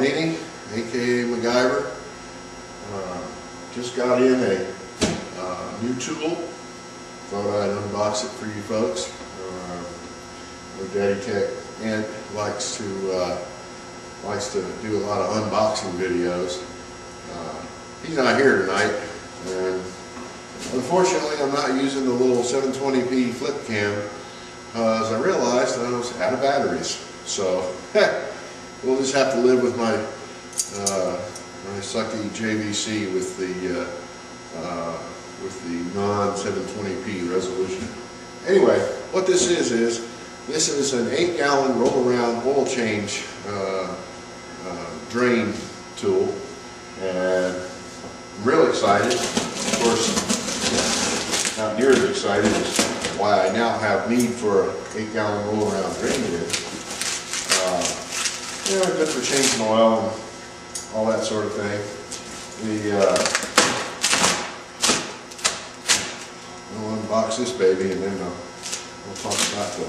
Meany, aka MacGyver. Just got in a new tool. Thought I'd unbox it for you folks. Our Daddy Tech Ant likes to do a lot of unboxing videos. He's not here tonight, and unfortunately I'm not using the little 720p flip cam because I realized I was out of batteries. So we'll just have to live with my my sucky JVC with the non-720p resolution. Anyway, what this is this is an 8-gallon roll-around oil change drain tool, and I'm real excited. Of course, not near as excited as why I now have need for an 8-gallon roll-around drain unit. Good for changing oil and all that sort of thing. We'll unbox this baby and then we'll talk about the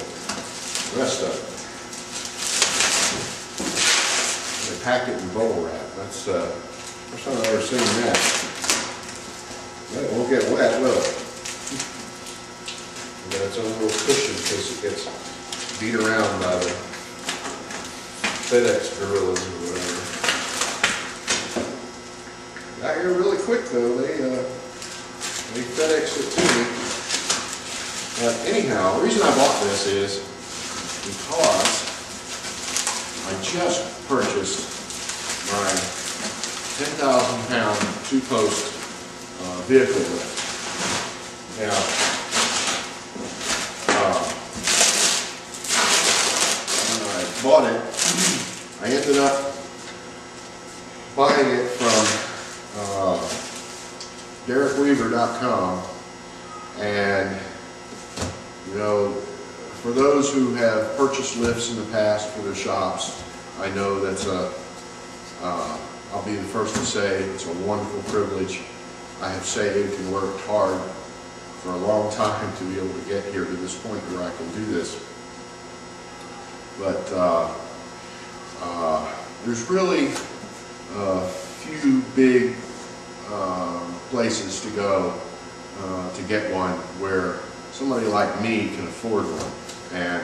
rest of it. They packed it in bubble wrap. That's first time I've ever seen that. It won't get wet, will it? But its own little cushion in case it gets beat around by the FedEx gorillas or whatever. Got here really quick though. They FedExed it to me. But anyhow, the reason I bought this is because I just purchased my 10,000-pound two-post vehicle lift. Now, when I bought it, I ended up buying it from DerekWeaver.com, and you know, for those who have purchased lifts in the past for their shops, I know that's I'll be the first to say it's a wonderful privilege. I have saved and worked hard for a long time to be able to get here to this point where I can do this. But there's really a few big places to go to get one where somebody like me can afford one. And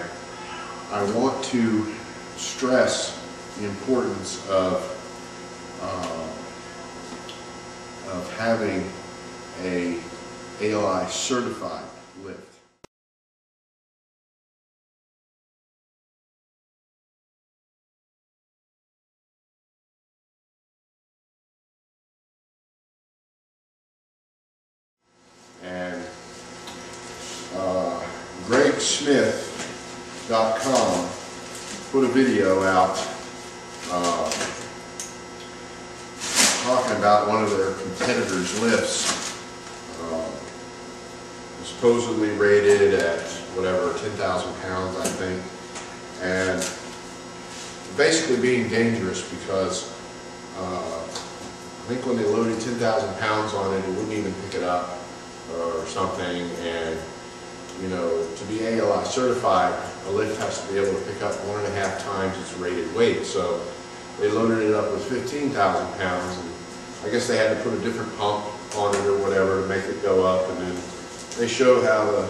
I want to stress the importance of having a ALI certified lift. And GregSmith.com put a video out talking about one of their competitors' lifts, supposedly rated at whatever, 10,000 pounds, I think, and basically being dangerous because I think when they loaded 10,000 pounds on it, it wouldn't even pick it up or something. And you know, to be ALI certified, a lift has to be able to pick up 1.5 times its rated weight. So they loaded it up with 15,000 pounds, and I guess they had to put a different pump on it or whatever to make it go up. And then they show how the,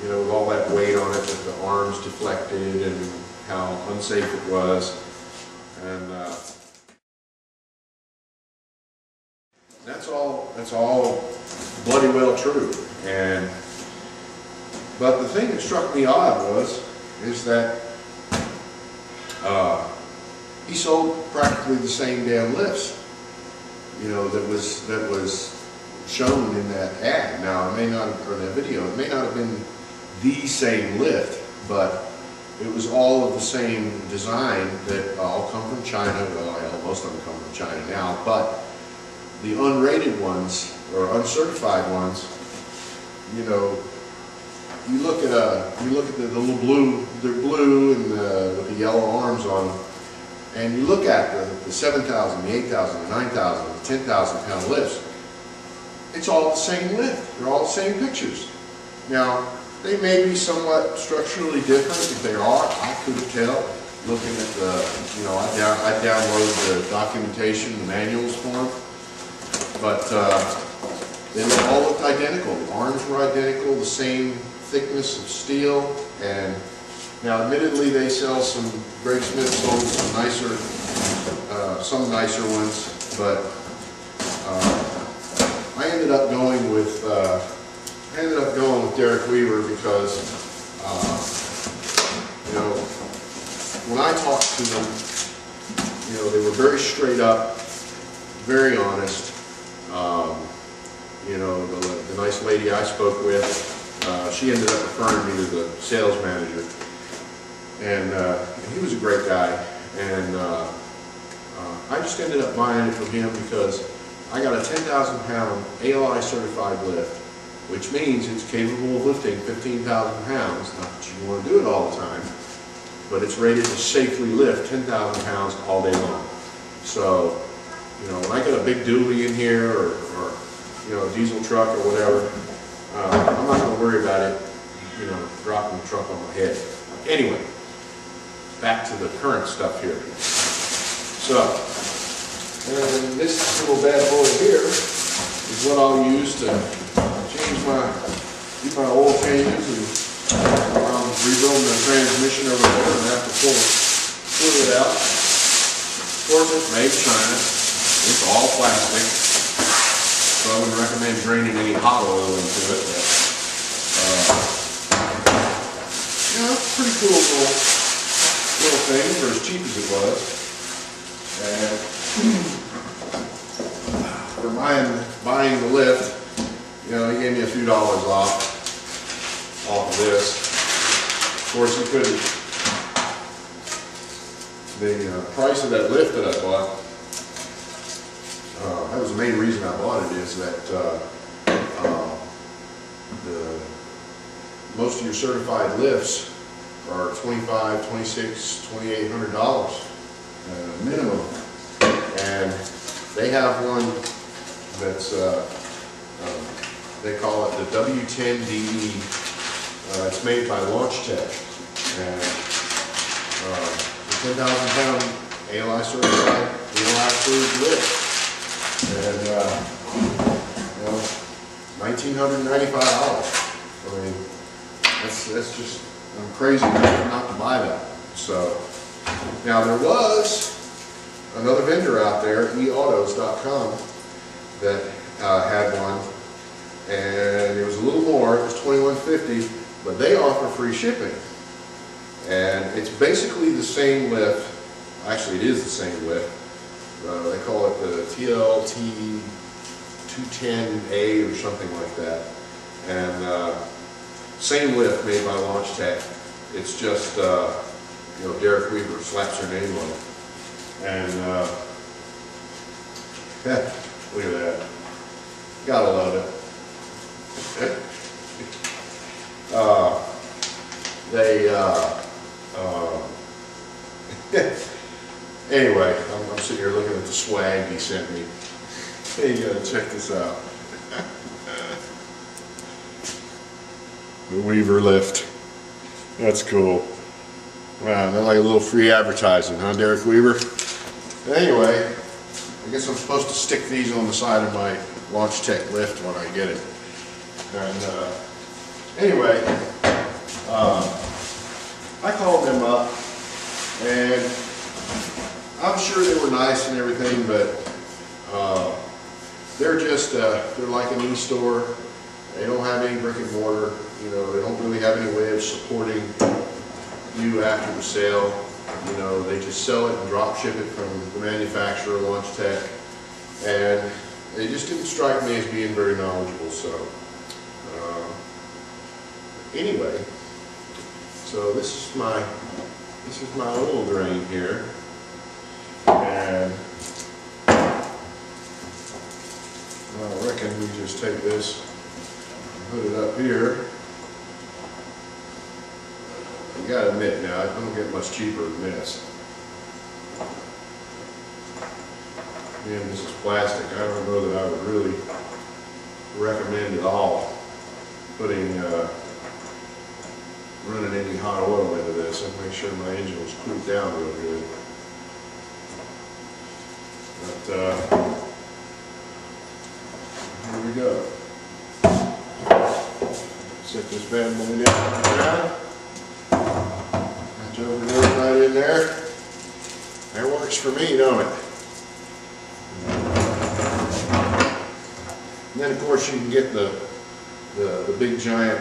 you know, with all that weight on it, that the arms deflected and how unsafe it was. And that's all bloody well true. But the thing that struck me odd is that he sold practically the same damn lifts, you know, that was shown in that ad. Now, it may not have, or that video, it may not have been the same lift, but it was all of the same design that all come from China. Well, hell, most of them come from China now, but the unrated ones or uncertified ones, you know, you look at the little blue, they're blue and with the yellow arms on them, and you look at the 7,000, the 8,000, the 9,000, the 10,000 pound lifts. It's all the same lift. They're all the same pictures. Now, they may be somewhat structurally different. If they are, I couldn't tell. looking at the, I download the documentation, the manuals for them, but they all looked identical. The arms were identical, the same thickness of steel, and now admittedly they sell some, Greg Smith sold some nicer ones, but I ended up going with Derek Weaver because when I talked to them, they were very straight up, very honest. The nice lady I spoke with, she ended up referring me to the sales manager, and he was a great guy, and I just ended up buying it from him because I got a 10,000 pound ALI certified lift, which means it's capable of lifting 15,000 pounds. Not that you want to do it all the time, but it's rated to safely lift 10,000 pounds all day long. So, when I get a big dually in here, or a diesel truck or whatever, I'm not going to worry about it, dropping the truck on my head. Anyway, back to the current stuff here. So, and this little bad boy here is what I'll use to change do my oil changes, and I'm rebuilding the transmission over there and have to pull the fluid out. Of course, it's made in China. It's all plastic, so I wouldn't recommend draining any hot oil into it. But, it's a pretty cool little thing for as cheap as it was. And for buying the lift, he gave me a few dollars off of this. Of course, he couldn't. The price of that lift that I bought, that was the main reason I bought it, is that most of your certified lifts are $2,500, $2,600, $2,800 minimum, and they have one that's they call it the W10DE. It's made by Launch Tech, and the 10,000 pound ALI certified ALI approved lift, and $1,995. I mean, that's just, I'm crazy not to buy that. So now there was another vendor out there, eautos.com, that had one, and it was a little more. It was $2,150, but they offer free shipping, and it's basically the same lift. Actually, it is the same lift. They call it the TLT 210A or something like that, and same lift made by Launch Tech. It's just Derek Weaver slaps her name on it, and look at that. Gotta love it. Anyway, I'm sitting here looking at the swag he sent me. Hey, you gotta check this out. The Weaver lift. That's cool. Wow, they're like a little free advertising, huh, Derek Weaver? Anyway, I guess I'm supposed to stick these on the side of my Launch Tech lift when I get it. And anyway, I called them up, and I'm sure they were nice and everything, but they're just, they're like an e-store. They don't have any brick and mortar. They don't really have any way of supporting you after the sale. They just sell it and drop ship it from the manufacturer, Launch Tech, and they just didn't strike me as being very knowledgeable. So anyway, so this is my oil drain here, and I reckon we just take this and put it up here. You gotta admit now, it don't get much cheaper than this. Again, this is plastic. I don't know that I would really recommend at all putting running any hot oil into this. I'll make sure my engine was cooled down real good. But here we go. Set this bad boy down on the ground. Match over those right in there. That works for me, don't it? And then of course you can get the big giant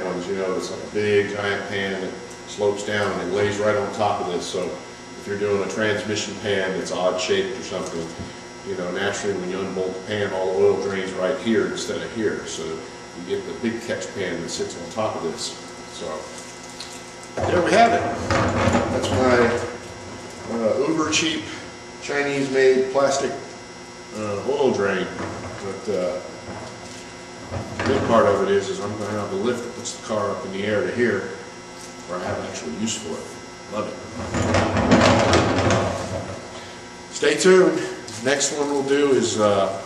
ones, you know, it's like a big giant pan that slopes down and it lays right on top of this. So if you're doing a transmission pan that's odd shaped or something, you know, naturally when you unbolt the pan, all the oil drains right here instead of here. So you get the big catch pan that sits on top of this. So there we have it. That's my uber cheap Chinese made plastic oil drain. But the big part of it is I'm going to have the lift that puts the car up in the air to here where I have actual use for it. Love it. Stay tuned. Next one we'll do is I'll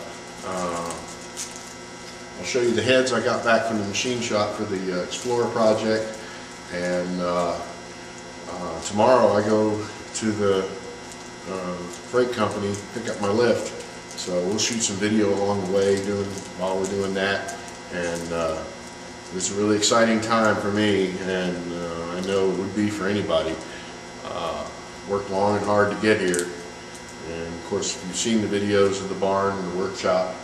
show you the heads I got back from the machine shop for the Explorer project, and tomorrow I go to the freight company, pick up my lift, so we'll shoot some video along the way while we're doing that, and it's a really exciting time for me, and I know it would be for anybody. Worked long and hard to get here. And of course, if you've seen the videos of the barn and the workshop,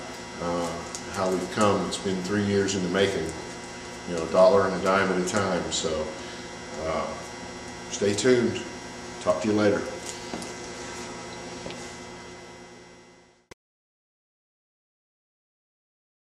how we've come, it's been 3 years in the making, you know, $1 and a dime at a time. So stay tuned. Talk to you later.